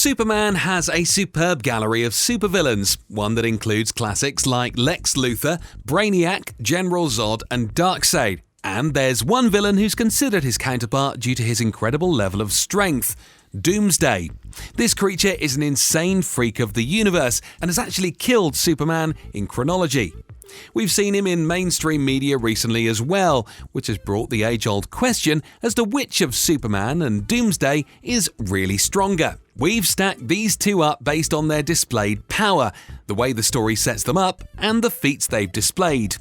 Superman has a superb gallery of supervillains, one that includes classics like Lex Luthor, Brainiac, General Zod, and Darkseid. And there's one villain who's considered his counterpart due to his incredible level of strength: Doomsday. This creature is an insane freak of the universe and has actually killed Superman in chronology. We've seen him in mainstream media recently as well, which has brought the age-old question as to which of Superman and Doomsday is really stronger. We've stacked these two up based on their displayed power, the way the story sets them up, and the feats they've displayed.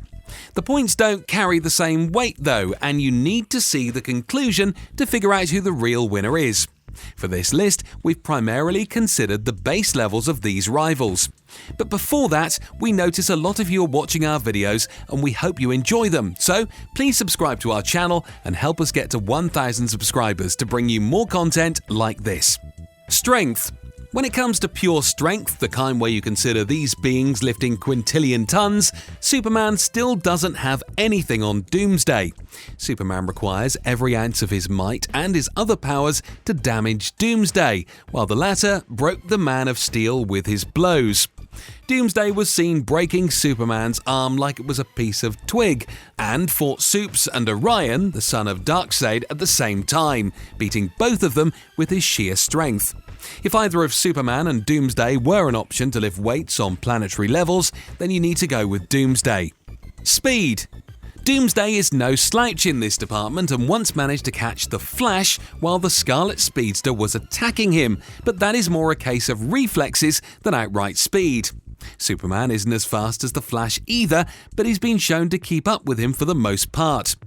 The points don't carry the same weight though, and you need to see the conclusion to figure out who the real winner is. For this list, we've primarily considered the base levels of these rivals. But before that, we notice a lot of you are watching our videos and we hope you enjoy them, so please subscribe to our channel and help us get to 1,000 subscribers to bring you more content like this. Strength. When it comes to pure strength, the kind where you consider these beings lifting quintillion tons, Superman still doesn't have anything on Doomsday. Superman requires every ounce of his might and his other powers to damage Doomsday, while the latter broke the Man of Steel with his blows. Doomsday was seen breaking Superman's arm like it was a piece of twig, and fought Supes and Orion, the son of Darkseid, at the same time, beating both of them with his sheer strength. If either of Superman and Doomsday were an option to lift weights on planetary levels, then you need to go with Doomsday. Speed. Doomsday is no slouch in this department and once managed to catch the Flash while the Scarlet Speedster was attacking him, but that is more a case of reflexes than outright speed. Superman isn't as fast as the Flash either, but he's been shown to keep up with him for the most part.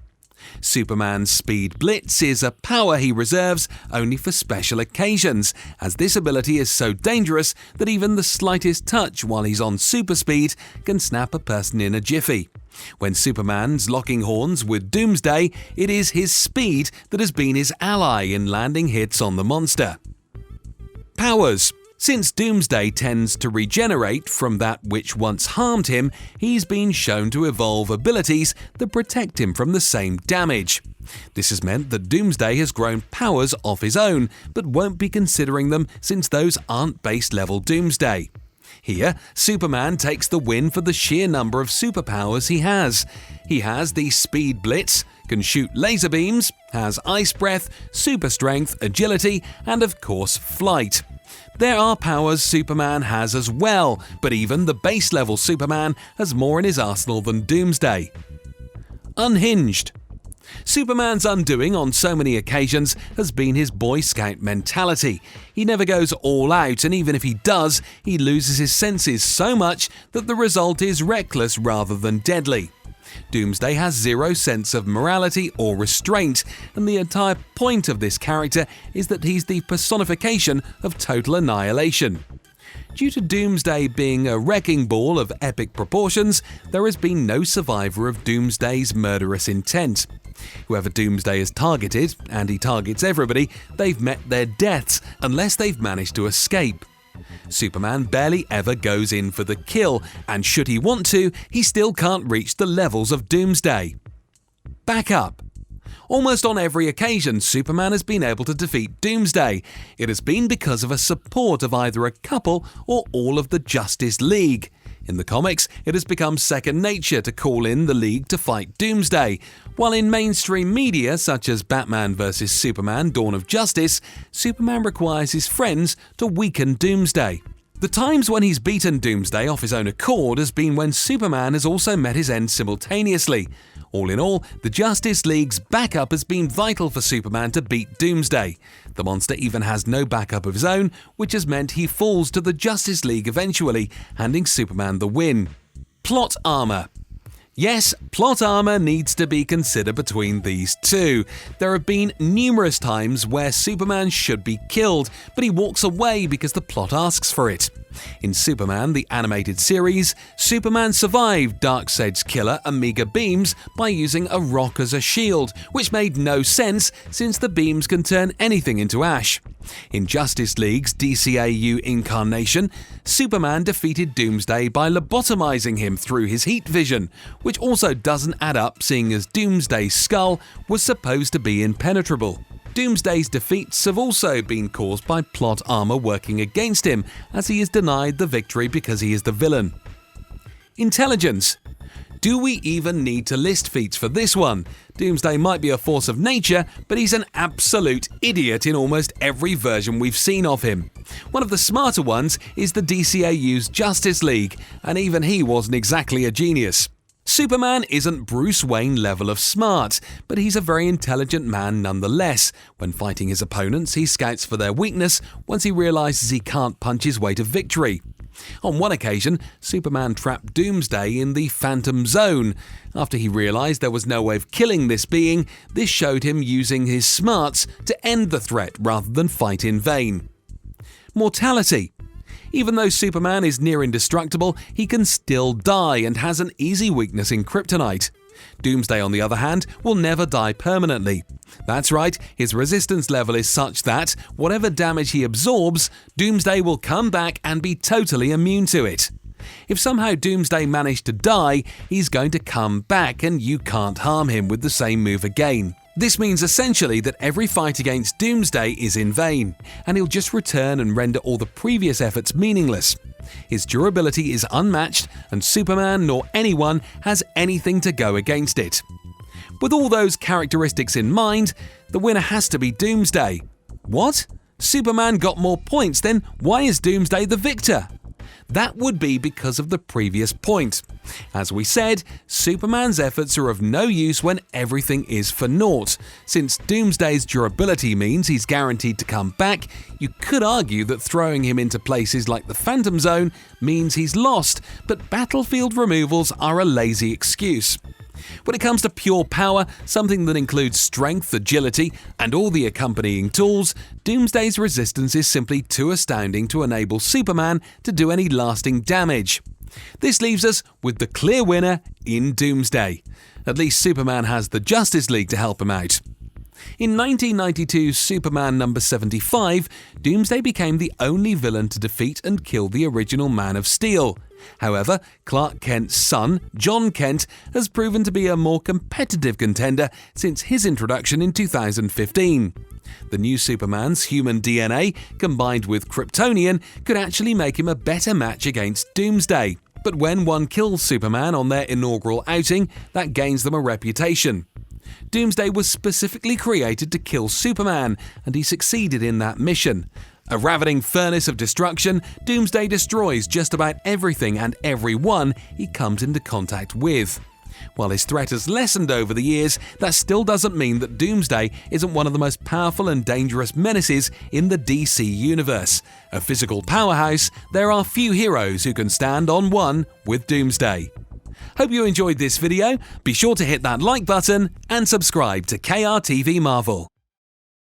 Superman's Speed Blitz is a power he reserves only for special occasions, as this ability is so dangerous that even the slightest touch while he's on super speed can snap a person in a jiffy. When Superman's locking horns with Doomsday, it is his speed that has been his ally in landing hits on the monster. Powers. Since Doomsday tends to regenerate from that which once harmed him, he's been shown to evolve abilities that protect him from the same damage. This has meant that Doomsday has grown powers of his own, but won't be considering them since those aren't base level Doomsday. Here, Superman takes the win for the sheer number of superpowers he has. He has the Speed Blitz, can shoot laser beams, has Ice Breath, Super Strength, Agility, and of course Flight. There are powers Superman has as well, but even the base level Superman has more in his arsenal than Doomsday. Unhinged. Superman's undoing on so many occasions has been his Boy Scout mentality. He never goes all out, and even if he does, he loses his senses so much that the result is reckless rather than deadly. Doomsday has zero sense of morality or restraint, and the entire point of this character is that he's the personification of total annihilation. Due to Doomsday being a wrecking ball of epic proportions, there has been no survivor of Doomsday's murderous intent. Whoever Doomsday has targeted, and he targets everybody, they've met their deaths unless they've managed to escape. Superman barely ever goes in for the kill, and should he want to, he still can't reach the levels of Doomsday. Backup. Almost on every occasion Superman has been able to defeat Doomsday. It has been because of a support of either a couple or all of the Justice League. In the comics, it has become second nature to call in the League to fight Doomsday, while in mainstream media such as Batman vs Superman: Dawn of Justice, Superman requires his friends to weaken Doomsday. The times when he's beaten Doomsday off his own accord has been when Superman has also met his end simultaneously. All in all, the Justice League's backup has been vital for Superman to beat Doomsday. The monster even has no backup of his own, which has meant he falls to the Justice League eventually, handing Superman the win. Plot armor. Yes, plot armor needs to be considered between these two. There have been numerous times where Superman should be killed, but he walks away because the plot asks for it. In Superman, the animated series, Superman survived Darkseid's killer Omega beams by using a rock as a shield, which made no sense since the beams can turn anything into ash. In Justice League's DCAU incarnation, Superman defeated Doomsday by lobotomizing him through his heat vision, which also doesn't add up seeing as Doomsday's skull was supposed to be impenetrable. Doomsday's defeats have also been caused by plot armor working against him, as he is denied the victory because he is the villain. Intelligence. Do we even need to list feats for this one? Doomsday might be a force of nature, but he's an absolute idiot in almost every version we've seen of him. One of the smarter ones is the DCAU's Justice League, and even he wasn't exactly a genius. Superman isn't Bruce Wayne level of smart, but he's a very intelligent man nonetheless. When fighting his opponents, he scouts for their weakness once he realizes he can't punch his way to victory. On one occasion, Superman trapped Doomsday in the Phantom Zone. After he realized there was no way of killing this being, this showed him using his smarts to end the threat rather than fight in vain. Mortality. Even though Superman is near indestructible, he can still die and has an easy weakness in kryptonite. Doomsday, on the other hand, will never die permanently. That's right, his resistance level is such that, whatever damage he absorbs, Doomsday will come back and be totally immune to it. If somehow Doomsday managed to die, he's going to come back and you can't harm him with the same move again. This means essentially that every fight against Doomsday is in vain, and he'll just return and render all the previous efforts meaningless. His durability is unmatched, and Superman nor anyone has anything to go against it. With all those characteristics in mind, the winner has to be Doomsday. What? Superman got more points, then why is Doomsday the victor? That would be because of the previous point. As we said, Superman's efforts are of no use when everything is for naught. Since Doomsday's durability means he's guaranteed to come back, you could argue that throwing him into places like the Phantom Zone means he's lost, but battlefield removals are a lazy excuse. When it comes to pure power, something that includes strength, agility, and all the accompanying tools, Doomsday's resistance is simply too astounding to enable Superman to do any lasting damage. This leaves us with the clear winner in Doomsday. At least Superman has the Justice League to help him out. In 1992's Superman number 75, Doomsday became the only villain to defeat and kill the original Man of Steel. However, Clark Kent's son, John Kent, has proven to be a more competitive contender since his introduction in 2015. The new Superman's human DNA, combined with Kryptonian, could actually make him a better match against Doomsday. But when one kills Superman on their inaugural outing, that gains them a reputation. Doomsday was specifically created to kill Superman, and he succeeded in that mission. A ravening furnace of destruction, Doomsday destroys just about everything and everyone he comes into contact with. While his threat has lessened over the years, that still doesn't mean that Doomsday isn't one of the most powerful and dangerous menaces in the DC universe. A physical powerhouse, there are few heroes who can stand on one with Doomsday. Hope you enjoyed this video. Be sure to hit that like button and subscribe to KRTV Marvel.